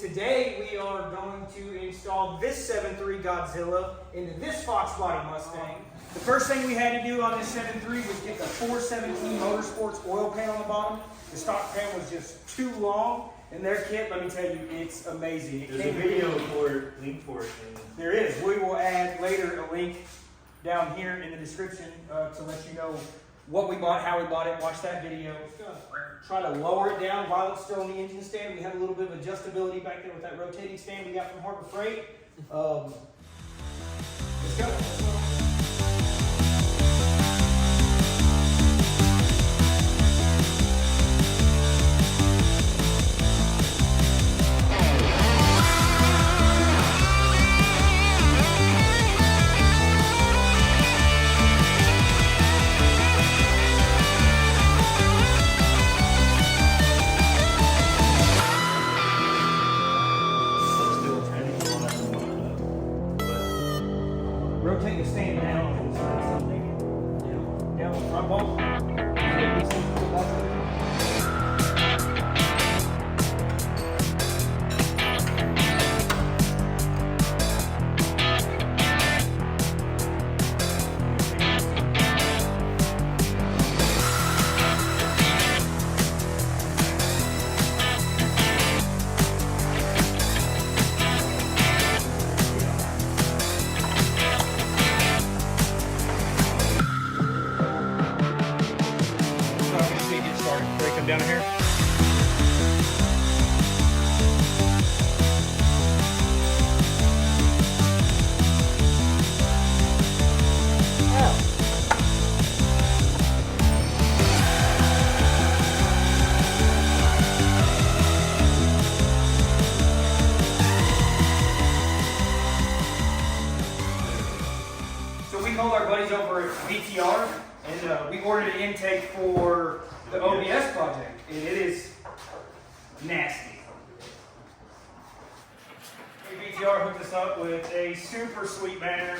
today we are going to install this 7.3 Godzilla into this Fox Body Mustang. The first thing we had to do on this 7.3 was get the 417 Motorsports oil pan on the bottom. The stock pan was just too long. And their kit, let me tell you, it's amazing. There's a video link for it. There is. We will add later a link down here in the description to let you know what we bought, how we bought it. Watch that video. Try to lower it down while it's still in the engine stand. We have a little bit of adjustability back there with that rotating stand we got from Harbor Freight. Let's go. Rotate the stand down and something, down the front bump. Break them down here. So we called our buddies over at BTR and we ordered an intake for the OBS project, and it is nasty. BTR hooked us up with a super sweet banner,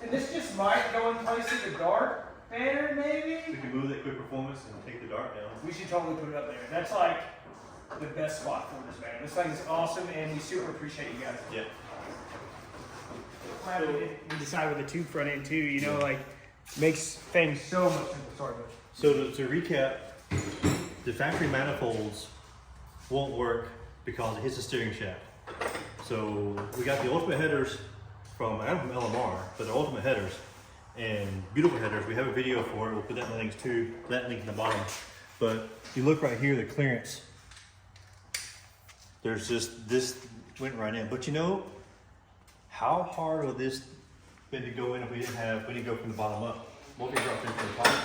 and this just might go in place of the dart banner, maybe? We can move that quick performance and take the dart down. We should totally put it up there. That's like the best spot for this banner. This thing is awesome, and we super appreciate you guys. Yeah. We decided with the tube front end too, you know, like makes things so much simpler. Sorry, buddy. So to recap, the factory manifolds won't work because it hits the steering shaft. So we got the ultimate headers from LMR, but they're ultimate headers and beautiful headers. We have a video for it. We'll put that in the links too. That link in the bottom. But if you look right here, the clearance. There's just this went right in. But you know, how hard would this been to go in if we didn't go from the bottom up? What we dropped in from the top?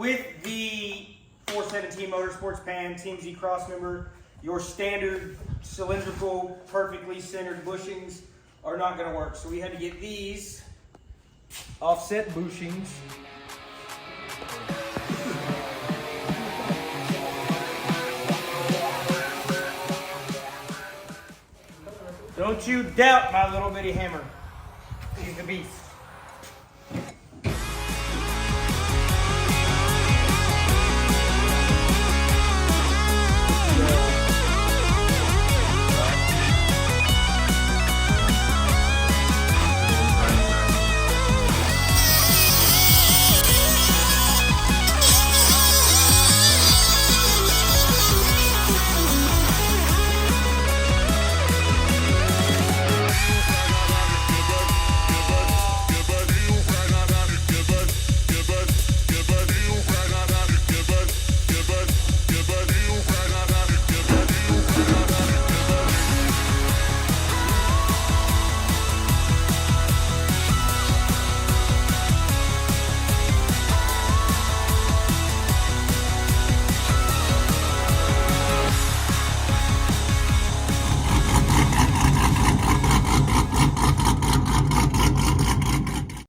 with the 417 Motorsports pan, Team Z cross member, your standard cylindrical, perfectly centered bushings are not going to work. So we had to get these offset bushings. Don't you doubt my little bitty hammer. He's the beast.